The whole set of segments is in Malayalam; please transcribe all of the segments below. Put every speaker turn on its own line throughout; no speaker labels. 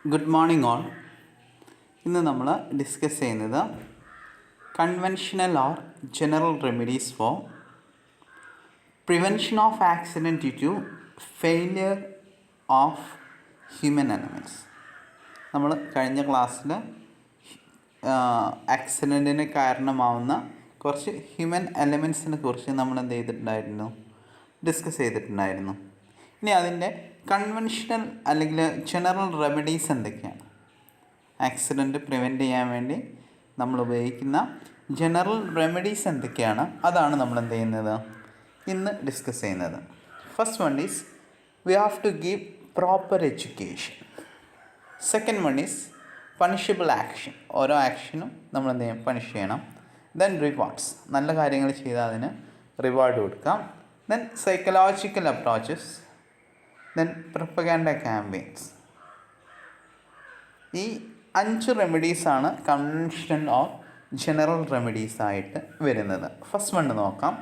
Good morning all. ഇന്ന് നമ്മൾ ഡിസ്കസ് ചെയ്യുന്നത് conventional or general remedies for prevention of accident due to failure of human elements. നമ്മൾ കഴിഞ്ഞ ക്ലാസ്സിൽ ആക്സിഡൻറ്റിന് കാരണമാവുന്ന കുറച്ച് ഹ്യൂമൻ എലമെൻറ്റ്സിനെ കുറിച്ച് നമ്മൾ ഡിസ്കസ് ചെയ്തിട്ടുണ്ടായിരുന്നു. ഇനി അതിൻ്റെ കൺവെൻഷണൽ അല്ലെങ്കിൽ ജനറൽ റെമഡീസ് എന്തൊക്കെയാണ്? ആക്സിഡൻറ്റ് പ്രിവെൻറ്റ് ചെയ്യാൻ വേണ്ടി നമ്മൾ ഉപയോഗിക്കുന്ന ജനറൽ റെമഡീസ് എന്തൊക്കെയാണ്? അതാണ് നമ്മൾ ഇന്ന് ഡിസ്കസ് ചെയ്യുന്നത്. First one is we have to give proper education. Second one is punishable action. ഓരോ ആക്ഷനും നമ്മൾ പണിഷ് ചെയ്യണം. ദെൻ റിവാർഡ്സ്, നല്ല കാര്യങ്ങൾ ചെയ്താൽ അതിന് റിവാർഡ് കൊടുക്കാം. Then psychological approaches, then propaganda campaigns. ഈ 5 റെമഡീസാണ് കൺവെൻഷണൽ ഓർ ജനറൽ റെമഡീസ് ആയിട്ട് വരുന്നത്. ഫസ്റ്റ് വൺ നോക്കാം.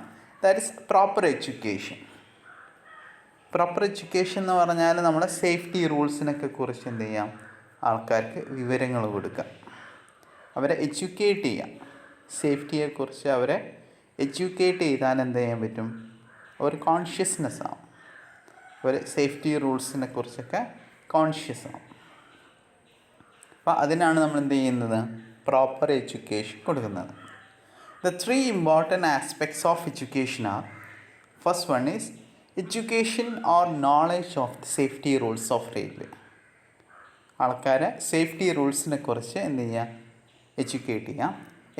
That is proper education. Proper education എന്ന് പറഞ്ഞാൽ നമ്മുടെ സേഫ്റ്റി റൂൾസിനൊക്കെ കുറിച്ച് ആൾക്കാർക്ക് വിവരങ്ങൾ കൊടുക്കുക, അവരെ എഡ്യൂക്കേറ്റ് ചെയ്യാം. സേഫ്റ്റിയെക്കുറിച്ച് അവരെ എഡ്യൂക്കേറ്റ് ചെയ്താൽ ചെയ്യാൻ പറ്റും? ഒരു കോൺഷ്യസ്നെസ് ആവും, ഒരു സേഫ്റ്റി റൂൾസിനെ കുറിച്ചൊക്കെ കോൺഷ്യസ് ആവും. അപ്പോൾ അതിനാണ് നമ്മൾ പ്രോപ്പർ എഡ്യൂക്കേഷൻ കൊടുക്കുന്നത്. The 3 important aspects of education are: first one is education or knowledge of the safety rules of railway. ആൾക്കാരെ സേഫ്റ്റി റൂൾസിനെ കുറിച്ച് എഡ്യൂക്കേറ്റ് ചെയ്യാം.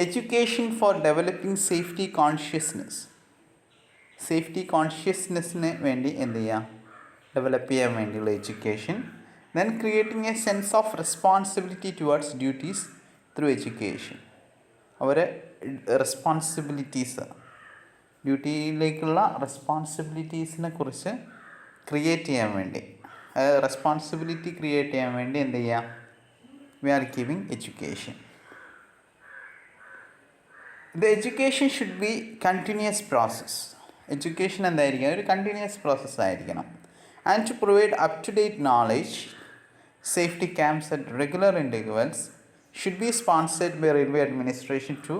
Education for developing safety consciousness. Safety കോൺഷ്യസ്നെസ്സിന് വേണ്ടി ഡെവലപ്പ് ചെയ്യാൻ വേണ്ടിയുള്ള education. Then creating a sense of responsibility towards duties through education. അവരെ ഡ്യൂട്ടിയിലേക്കുള്ള റെസ്പോൺസിബിലിറ്റീസിനെ കുറിച്ച് ക്രിയേറ്റ് ചെയ്യാൻ വേണ്ടി, റെസ്പോൺസിബിലിറ്റി ക്രിയേറ്റ് ചെയ്യാൻ വേണ്ടി we are giving education. The education should be continuous process. Education ഒരു കണ്ടിന്യൂസ് പ്രോസസ് ആയിരിക്കണം. And to provide up to date knowledge, safety camps at regular intervals should be sponsored by railway administration to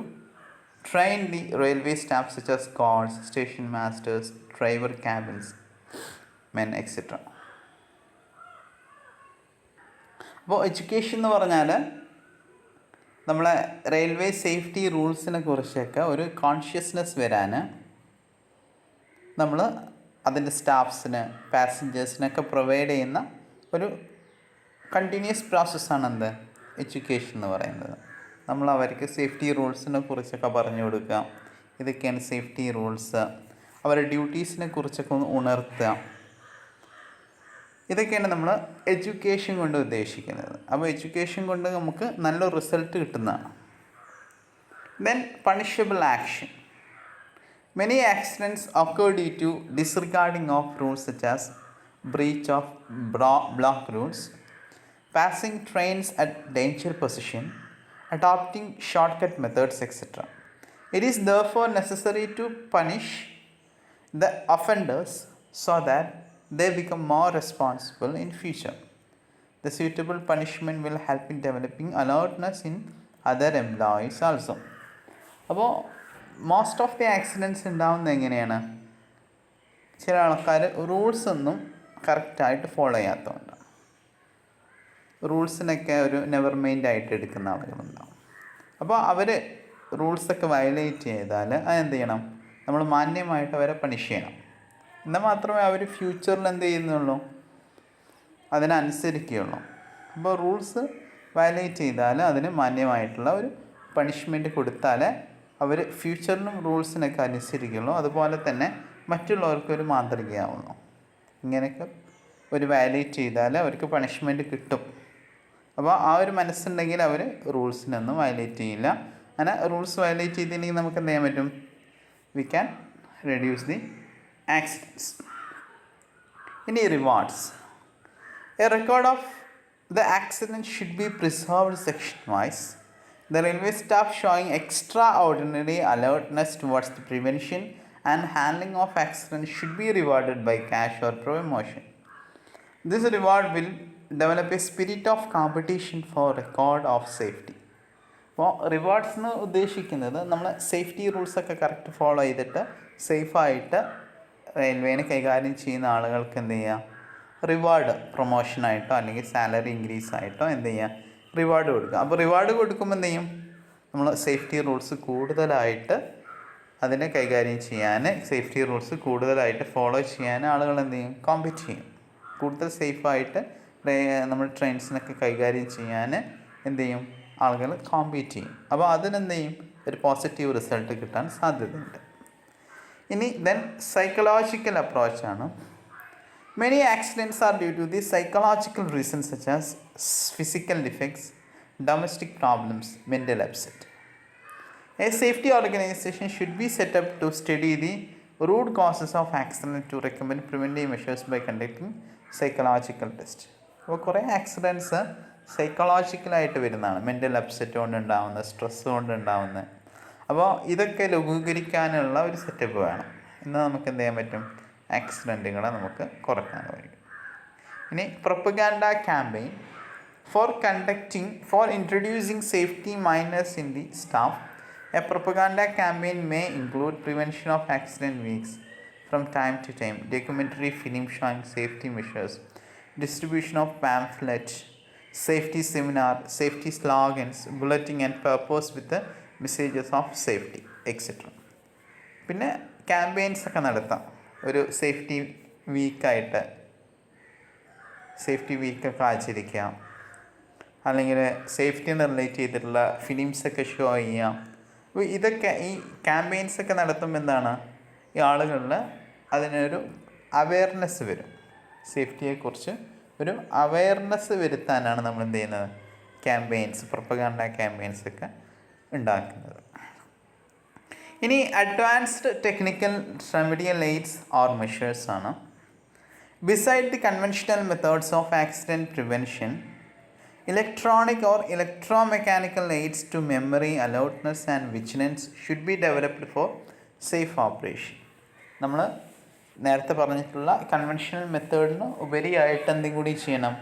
train the railway staff such as guards, station masters, driver cabins men, etc. അപ്പോൾ എഡ്യൂക്കേഷൻ എന്ന് പറഞ്ഞാൽ നമ്മളെ റെയിൽവേ സേഫ്റ്റി റൂൾസിനെ കുറിച്ചൊക്കെ ഒരു കോൺഷ്യസ്നെസ് വരാൻ നമ്മൾ അതിൻ്റെ സ്റ്റാഫ്സിന്, പാസഞ്ചേഴ്സിനൊക്കെ പ്രൊവൈഡ് ചെയ്യുന്ന ഒരു കണ്ടിന്യൂസ് പ്രോസസ്സാണ് എഡ്യൂക്കേഷൻ എന്ന് പറയുന്നത്. നമ്മൾ അവർക്ക് സേഫ്റ്റി റൂൾസിനെ കുറിച്ചൊക്കെ പറഞ്ഞു കൊടുക്കുക. ഇതൊക്കെയാണ് സേഫ്റ്റി റൂൾസ്. അവരുടെ ഡ്യൂട്ടീസിനെ കുറിച്ചൊക്കെ ഒന്ന് ഉണർത്തുക. ഇതൊക്കെയാണ് നമ്മൾ എഡ്യൂക്കേഷൻ കൊണ്ട് ഉദ്ദേശിക്കുന്നത്. അപ്പോൾ എഡ്യൂക്കേഷൻ കൊണ്ട് നമുക്ക് നല്ല റിസൾട്ട് കിട്ടുന്നതാണ്. Then punishable action. Many accidents occur due to disregarding of rules such as breach of block routes, passing trains at danger position, adopting shortcut methods, etc. It is therefore necessary to punish the offenders so that they become more responsible in future. The suitable punishment will help in developing alertness in other employees also. അപ്പോൾ മോസ്റ്റ് ഓഫ് ദി ആക്സിഡൻറ്റ്സ് ഉണ്ടാകുന്നത് എങ്ങനെയാണ്? ചില ആൾക്കാർ റൂൾസൊന്നും കറക്റ്റായിട്ട് ഫോളോ ചെയ്യാത്തതുകൊണ്ടാണ്. റൂൾസിനൊക്കെ ഒരു നെവർ മൈൻഡ് ആയിട്ട് എടുക്കുന്ന ആളുകളുണ്ടാവും. അപ്പോൾ അവർ റൂൾസൊക്കെ വയലേറ്റ് ചെയ്താൽ ചെയ്യണം? നമ്മൾ മാന്യമായിട്ട് അവരെ പണിഷ് ചെയ്യണം. എന്നാൽ മാത്രമേ അവർ ഫ്യൂച്ചറിൽ ചെയ്യുന്നുള്ളൂ, അതിനനുസരിക്കുകയുള്ളൂ. അപ്പോൾ റൂൾസ് വയലേറ്റ് ചെയ്താൽ അതിന് മാന്യമായിട്ടുള്ള ഒരു പണിഷ്മെൻറ്റ് കൊടുത്താലേ അവർ ഫ്യൂച്ചറിലും റൂൾസിനൊക്കെ അനുസരിക്കുള്ളൂ. അതുപോലെ തന്നെ മറ്റുള്ളവർക്കൊരു മാതൃകയാവുന്നു. ഇങ്ങനെയൊക്കെ ഒരു വയലേറ്റ് ചെയ്താൽ അവർക്ക് പണിഷ്മെൻറ്റ് കിട്ടും. അപ്പോൾ ആ ഒരു മനസ്സുണ്ടെങ്കിൽ അവർ റൂൾസിനൊന്നും വയലേറ്റ് ചെയ്യില്ല. അങ്ങനെ റൂൾസ് വയലേറ്റ് ചെയ്തില്ലെങ്കിൽ നമുക്ക് ചെയ്യാൻ പറ്റും? We can reduce the accidents. ഇനി rewards. A record of the accident should be preserved section wise. The railway staff showing extraordinary alertness towards the prevention and handling of accidents should be rewarded by cash or promotion. This reward will develop A spirit of competition four record of safety. അപ്പോൾ റിവാർഡ്സ് എന്ന് ഉദ്ദേശിക്കുന്നത് നമ്മൾ സേഫ്റ്റി റൂൾസൊക്കെ കറക്റ്റ് ഫോളോ ചെയ്തിട്ട് സേഫായിട്ട് റെയിൽവേനെ കൈകാര്യം ചെയ്യുന്ന ആളുകൾക്ക് എന്ത് ചെയ്യുക, റിവാർഡ് പ്രൊമോഷനായിട്ടോ അല്ലെങ്കിൽ സാലറി ഇൻക്രീസ് ആയിട്ടോ എന്ത് ചെയ്യുക, റിവാർഡ് കൊടുക്കുക. അപ്പോൾ റിവാർഡ് കൊടുക്കുമ്പോൾ എന്ത് ചെയ്യും, നമ്മൾ സേഫ്റ്റി റൂൾസ് കൂടുതലായിട്ട് അതിനെ കൈകാര്യം ചെയ്യാൻ, സേഫ്റ്റി റൂൾസ് കൂടുതലായിട്ട് ഫോളോ ചെയ്യാൻ ആളുകൾ എന്ത് ചെയ്യും, കോമ്പീറ്റ് ചെയ്യും. കൂടുതൽ സേഫായിട്ട് നമ്മൾ ട്രെയിൻസിനൊക്കെ കൈകാര്യം ചെയ്യാൻ എന്ത് ചെയ്യും, ആളുകൾ കോമ്പീറ്റ് ചെയ്യും. അപ്പോൾ അതിനെന്ത് ചെയ്യും, ഒരു പോസിറ്റീവ് റിസൾട്ട് കിട്ടാൻ സാധ്യതയുണ്ട്. ഇനി ദെൻ സൈക്കോളജിക്കൽ അപ്രോച്ചാണ്. Many accidents are due to the psychological reasons such as physical defects, domestic problems, mental upset. A safety organization should be set up to study the root causes of accident to recommend preventive measures by conducting psychological test. അപ്പോൾ കുറേ ആക്സിഡൻറ്റ്സ് സൈക്കോളജിക്കലായിട്ട് വരുന്നതാണ്, മെൻ്റൽ അപ്സെറ്റ് കൊണ്ടുണ്ടാവുന്ന, സ്ട്രെസ് കൊണ്ടുണ്ടാവുന്നത്. അപ്പോൾ ഇതൊക്കെ ലഘൂകരിക്കാനുള്ള ഒരു സെറ്റപ്പ് വേണം. ഇന്ന് നമുക്ക് എന്ത് ചെയ്യാൻ പറ്റും, ആക്സിഡൻറ്റുകളെ നമുക്ക് കുറയ്ക്കാൻ കഴിയും. ഇനി propaganda campaign for introducing safety minors in the staff. A propaganda campaign may include prevention of accident weeks from time to time, documentary film showing safety measures, distribution of pamphlet, safety seminar, safety slogans, bulletin and purpose with the messages of safety, etc. പിന്നെ ക്യാമ്പയിൻസ് ഒക്കെ നടത്താം. ഒരു സേഫ്റ്റി വീക്കൊക്കെ ആചരിക്കാം, അല്ലെങ്കിൽ സേഫ്റ്റിനെ റിലേറ്റ് ചെയ്തിട്ടുള്ള ഫിലിംസൊക്കെ ഷോ ചെയ്യാം. അപ്പോൾ ഇതൊക്കെ ഈ ക്യാമ്പയിൻസൊക്കെ നടത്തുമ്പോൾ എന്താണ്, ഈ ആളുകളിൽ അതിനൊരു അവെയർനെസ് വരും, സേഫ്റ്റിയെക്കുറിച്ച് ഒരു അവെയർനെസ് വരുത്താനാണ് നമ്മൾ എന്ത് ചെയ്യുന്നത്, ക്യാമ്പയിൻസ്, പ്രൊപ്പഗാൻഡ ക്യാമ്പയിൻസൊക്കെ ഉണ്ടാക്കുന്നത്. ഇനി advanced technical remedial aids or measures ആണ്. Beside the conventional methods of accident prevention, electronic or electromechanical aids to memory, alertness and vigilance should be developed for safe operation. നമ്മൾ നേരത്തെ പറഞ്ഞിട്ടുള്ള കൺവെൻഷണൽ മെത്തേഡിന് ഉപരിയായിട്ട് എന്തും കൂടി ചെയ്യണം,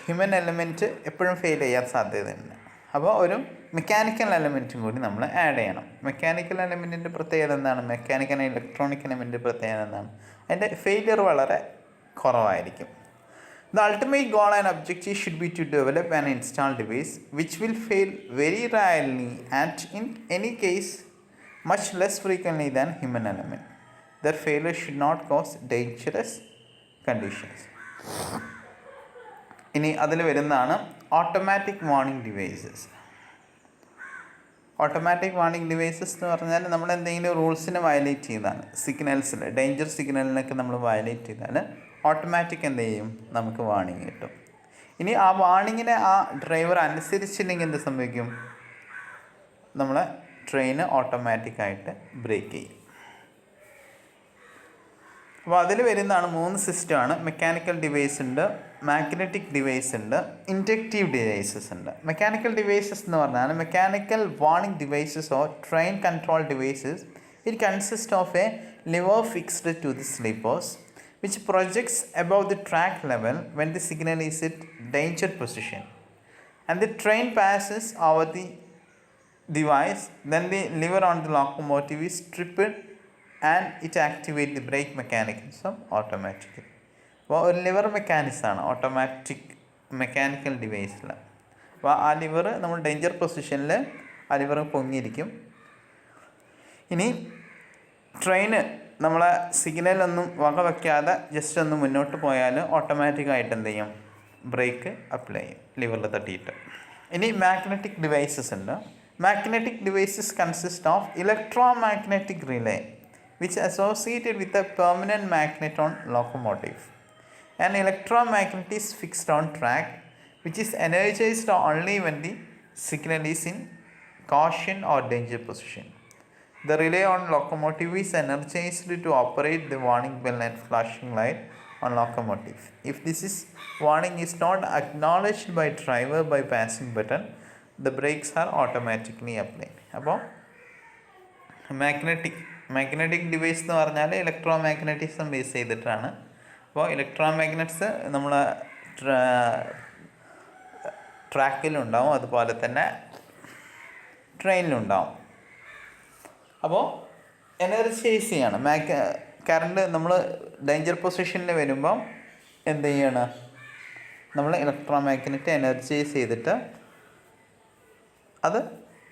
ഹ്യൂമൻ എലമെൻറ്റ് എപ്പോഴും ഫെയിൽ ചെയ്യാൻ സാധ്യതയുണ്ട്. അപ്പോൾ ഒരു മെക്കാനിക്കൽ എലമെൻറ്റും കൂടി നമ്മൾ ആഡ് ചെയ്യണം. മെക്കാനിക്കൽ എലമെൻറ്റിൻ്റെ പ്രത്യേകത എന്താണ്, മെക്കാനിക്കൽ ഇലക്ട്രോണിക് എലമെൻറ്റിൻ്റെ പ്രത്യേകത എന്താണ്, അതിൻ്റെ ഫെയിലിയർ വളരെ കുറവായിരിക്കും. The ultimate goal and objective should be to develop an installed device which will fail very rarely and in any case much less frequently than human element. Their failure should not cause dangerous conditions. ഇനി അതിൽ വരുന്നതാണ് automatic warning devices. Automatic warning devices എന്ന് പറഞ്ഞാൽ നമ്മൾ എന്തെങ്കിലും റൂൾസിനെ വയലേറ്റ് ചെയ്താണ്, സിഗ്നൽസിൽ ഡേഞ്ചർ സിഗ്നലിനൊക്കെ നമ്മൾ വയലേറ്റ് ചെയ്താൽ ഓട്ടോമാറ്റിക് എന്ത് ചെയ്യും, നമുക്ക് വാർണിംഗ് കിട്ടും. ഇനി ആ വാർണിങ്ങിനെ ആ ഡ്രൈവർ അനുസരിച്ചില്ലെങ്കിൽ എന്ത് സംഭവിക്കും, നമ്മളെ ട്രെയിന് ഓട്ടോമാറ്റിക്കായിട്ട് ബ്രേക്ക് ചെയ്യും. അപ്പോൾ അതിൽ വരുന്നതാണ് 3 സിസ്റ്റമാണ്. മെക്കാനിക്കൽ ഡിവൈസ് ഉണ്ട്, മാഗ്നറ്റിക് ഡിവൈസ് ഉണ്ട്, ഇൻഡക്റ്റീവ് ഡിവൈസസ് ഉണ്ട്. മെക്കാനിക്കൽ ഡിവൈസസ് എന്ന് പറഞ്ഞാൽ mechanical warning devices or train control devices. It consist of a lever fixed to the sleepers which projects above the track level when the signal is at danger position and the train passes over the device. Then the lever on the locomotive is tripped and it activates the brake mechanism automatically. അപ്പോൾ ഒരു ലിവർ മെക്കാനിസമാണ് ഓട്ടോമാറ്റിക് മെക്കാനിക്കൽ ഡിവൈസിൽ. അപ്പോൾ ആ ലിവർ നമ്മൾ ഡേഞ്ചർ പൊസിഷനിൽ ആ ലിവർ പൊങ്ങിയിരിക്കും. ഇനി ട്രെയിന് നമ്മളെ സിഗ്നലൊന്നും വക വയ്ക്കാതെ ജസ്റ്റ് ഒന്ന് മുന്നോട്ട് പോയാൽ ഓട്ടോമാറ്റിക്കായിട്ട് എന്ത് ചെയ്യും, ബ്രേക്ക് അപ്ലൈ ചെയ്യും ലിവറിൽ തട്ടിയിട്ട്. ഇനി മാഗ്നറ്റിക് ഡിവൈസസ് ഉണ്ട്. Magnetic devices consist of electromagnetic relay which associated with a permanent magnet on locomotive. An electromagnet is fixed on track which is energized only when the signal is in caution or danger position. The relay on locomotive is energized to operate the warning bell and flashing light on locomotive. If this warning is not acknowledged by driver by passing button, the brakes are automatically applied. അപ്പോൾ മാഗ്നറ്റിക് ഡിവൈസ് എന്ന് പറഞ്ഞാൽ ഇലക്ട്രോ മാഗ്നറ്റിസം ബേസ് ചെയ്തിട്ടാണ്. അപ്പോൾ ഇലക്ട്രോ മാഗ്നറ്റ്സ് നമ്മൾ ട്രാക്കിലുണ്ടാവും, അതുപോലെ തന്നെ ട്രെയിനിലുണ്ടാവും. അപ്പോൾ എനർജൈസ് ചെയ്യണം. കറണ്ട് നമ്മൾ ഡേഞ്ചർ പൊസിഷനിൽ വരുമ്പം എന്ത് ചെയ്യണം, നമ്മൾ ഇലക്ട്രോ മാഗ്നറ്റ് എനർജൈസ് ചെയ്തിട്ട് അത്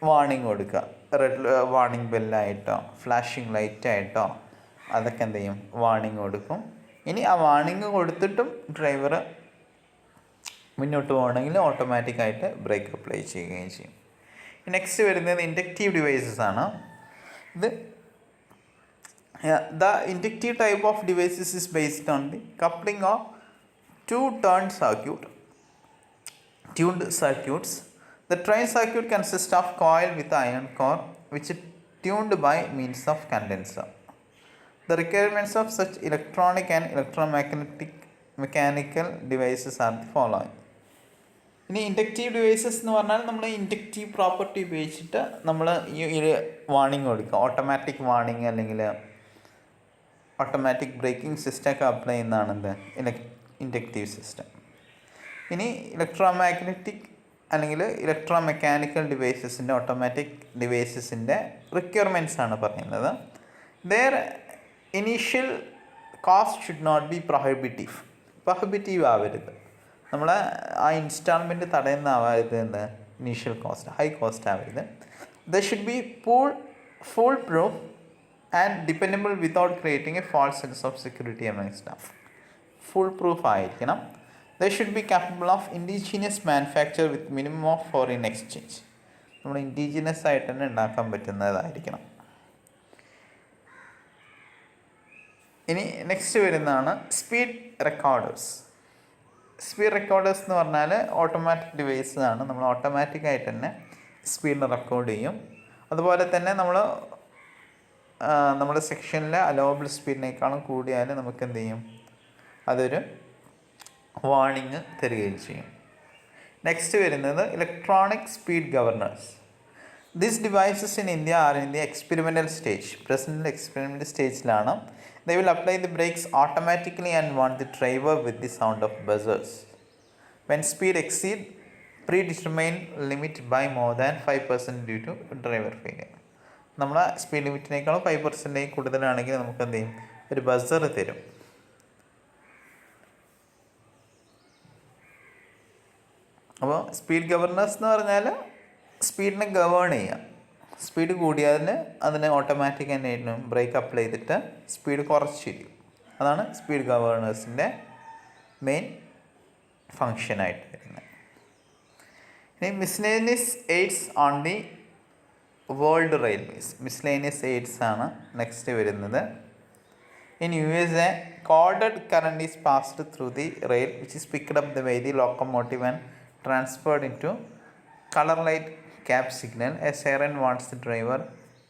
വാർണിംഗ് കൊടുക്കുക. റെഡ് വാർണിംഗ് ബെല്ലായിട്ടോ ഫ്ലാഷിംഗ് ലൈറ്റായിട്ടോ അതൊക്കെ എന്ത് ചെയ്യും, വാർണിംഗ് കൊടുക്കും. ഇനി ആ വാർണിംഗ് കൊടുത്തിട്ടും ഡ്രൈവർ മുന്നോട്ട് പോകണമെങ്കിൽ ഓട്ടോമാറ്റിക്കായിട്ട് ബ്രേക്ക് അപ്ലൈ ചെയ്യുകയും ചെയ്യും. നെക്സ്റ്റ് വരുന്നത് ഇൻഡക്റ്റീവ് ഡിവൈസസ് ആണ്. ഇത് the inductive type of devices is based on the coupling of two tuned circuits. The train circuit consists of coil with iron core which is tuned by means of condenser. The requirements of such electronic and mechanical devices are the following. ഇനി ഇൻഡക്റ്റീവ് ഡിവൈസസ് എന്ന് പറഞ്ഞാൽ നമ്മൾ ഇൻഡക്റ്റീവ് പ്രോപ്പർട്ടി ഉപയോഗിച്ചിട്ട് നമ്മൾ ഈ വാർണിംഗ് കൊടുക്കുക. ഓട്ടോമാറ്റിക് വാർണിംഗ് അല്ലെങ്കിൽ ഓട്ടോമാറ്റിക് ബ്രേക്കിംഗ് സിസ്റ്റം ഒക്കെ അപ്ലൈ ചെയ്യുന്നതാണ് എന്ത് ഇൻഡക്റ്റീവ് സിസ്റ്റം. ഇനി ഇലക്ട്രോ മാഗ്നറ്റിക് അല്ലെങ്കിൽ ഇലക്ട്രോ മെക്കാനിക്കൽ ഡിവൈസസിൻ്റെ ഓട്ടോമാറ്റിക് ഡിവൈസസിൻ്റെ റിക്വയർമെൻറ്റ്സ് ആണ് പറയുന്നത്. Their initial cost should not be prohibitive ആവരുത്. നമ്മൾ ആ ഇൻസ്റ്റാൾമെൻറ്റ് തടയുന്നതാവരുത് എന്ന് ഇനീഷ്യൽ കോസ്റ്റ് ഹൈ കോസ്റ്റ് ആവരുത്. The should be full proof and dependable without creating a false sense of security among staff. Full proof ആയിരിക്കണം. The should be capable of indigenous manufacture with minimum of foreign exchange. നമ്മൾ ഇൻഡിജീനിയസ് ആയിട്ട് തന്നെ ഉണ്ടാക്കാൻ പറ്റുന്നതായിരിക്കണം. ഇനി നെക്സ്റ്റ് വരുന്നതാണ് സ്പീഡ് റെക്കോർഡേഴ്സ്. സ്പീഡ് റെക്കോർഡേഴ്സ് എന്ന് പറഞ്ഞാൽ ഓട്ടോമാറ്റിക് ഡിവൈസ് ആണ്. നമ്മൾ ഓട്ടോമാറ്റിക്കായിട്ട് തന്നെ സ്പീഡിൽ റെക്കോർഡ് ചെയ്യും. അതുപോലെ തന്നെ നമ്മുടെ സെക്ഷനിലെ അലോവബിൾ സ്പീഡിനേക്കാളും കൂടിയാൽ നമുക്ക് എന്ത് ചെയ്യും, അതൊരു വാർണിംഗ് തരികയും ചെയ്യും. നെക്സ്റ്റ് വരുന്നത് electronic speed governors. These devices in India are in the experimental stage. Present experimental സ്റ്റേജിലാണ്. They will apply the brakes automatically and warn the driver with the sound of buzzers when speed exceed predetermined limit by more than 5% due to driver failure. നമ്മളെ സ്പീഡ് ലിമിറ്റിനേക്കാളും 5% കൂടുതലാണെങ്കിൽ നമുക്ക് എന്ത് ചെയ്യും, ഒരു ബസർ തരും. അപ്പോൾ സ്പീഡ് ഗവർണേഴ്സ് എന്ന് പറഞ്ഞാൽ സ്പീഡിനെ ഗവേൺ ചെയ്യുക. സ്പീഡ് കൂടിയതിന് അതിന് ഓട്ടോമാറ്റിക് തന്നെ ബ്രേക്ക് അപ്ലൈ ചെയ്തിട്ട് സ്പീഡ് കുറച്ചിരിക്കും. അതാണ് സ്പീഡ് ഗവേണേഴ്സിൻ്റെ മെയിൻ ഫങ്ഷനായിട്ട് വരുന്നത്. ഇനി miscellaneous aids on the world railways. Miscellaneous aids ആണ് നെക്സ്റ്റ് വരുന്നത്. In USA, coded current is passed through the rail which is picked up by the locomotive and transferred into colour light cab signal. A siren warns the driver.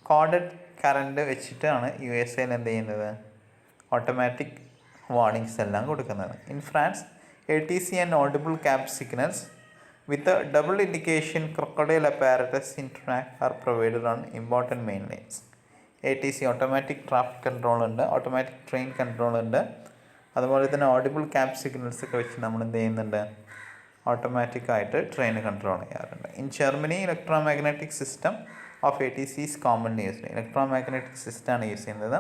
Coded current വെച്ചിട്ടാണ് USA എന്ത് ചെയ്യുന്നത്, ഓട്ടോമാറ്റിക് വാർണിംഗ്സ് എല്ലാം കൊടുക്കുന്നത്. In France, ATC and audible cab signals with double indication crocodile apparatus in track are provided on important main lines. ATC automatic traffic control ഉണ്ട്, ഓട്ടോമാറ്റിക് ട്രെയിൻ കൺട്രോൾ ഉണ്ട്. അതുപോലെ തന്നെ ഓഡിബിൾ ക്യാബ് സിഗ്നൽസ് ഒക്കെ വെച്ച് നമ്മൾ എന്ത് ചെയ്യുന്നുണ്ട്, ഓട്ടോമാറ്റിക്കായിട്ട് ട്രെയിൻ കൺട്രോൾ ചെയ്യാറുണ്ട്. In Germany, electro magnetic system of ATC is commonly used. Electro magnetic സിസ്റ്റമാണ് യൂസ് ചെയ്യുന്നത്.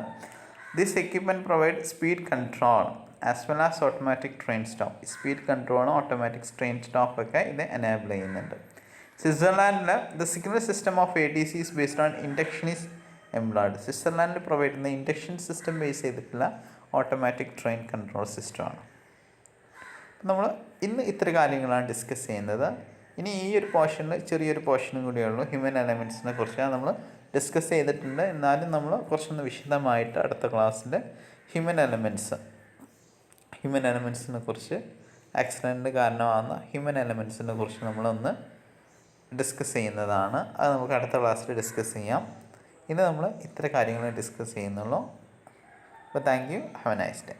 This equipment provide speed control as well as automatic train stop. Speed കൺട്രോളും ഓട്ടോമാറ്റിക് ട്രെയിൻ സ്റ്റോപ്പൊക്കെ ഇത് എനേബിൾ ചെയ്യുന്നുണ്ട്. സ്വിറ്റ്സർലാൻഡിൽ the signal system of ATC is based on induction is employed. സ്വിറ്റ്സർലാൻഡിൽ പ്രൊവൈഡ് ചെയ്യുന്ന ഇൻഡക്ഷൻ സിസ്റ്റം ബേസ് ചെയ്തിട്ടുള്ള ഓട്ടോമാറ്റിക് ട്രെയിൻ കൺട്രോൾ സിസ്റ്റമാണ്. നമ്മൾ ഇന്ന് ഇത്ര കാര്യങ്ങളാണ് ഡിസ്കസ് ചെയ്യുന്നത്. ഇനി ഈ ഒരു പോർഷനിൽ ചെറിയൊരു പോർഷനും കൂടിയേ ഉള്ളൂ. ഹ്യൂമൻ എലമെൻറ്റ്സിനെ കുറിച്ചാണ് നമ്മൾ ഡിസ്കസ് ചെയ്തിട്ടുണ്ട്. എന്നാലും നമ്മൾ കുറച്ചൊന്ന് വിശദമായിട്ട് അടുത്ത ക്ലാസ്സിൽ ഹ്യൂമൻ എലമെൻറ്റ്സിനെ കുറിച്ച്, ആക്സിഡൻറ്റിന് കാരണമാകുന്ന ഹ്യൂമൻ എലമെൻറ്റ്സിനെ കുറിച്ച് നമ്മളൊന്ന് ഡിസ്കസ് ചെയ്യുന്നതാണ്. അത് നമുക്ക് അടുത്ത ക്ലാസ്സിൽ ഡിസ്കസ് ചെയ്യാം. ഇന്ന് നമ്മൾ ഇത്ര കാര്യങ്ങൾ ഡിസ്കസ് ചെയ്യുന്നുള്ളൂ. അപ്പോൾ thank you. Have A nice day.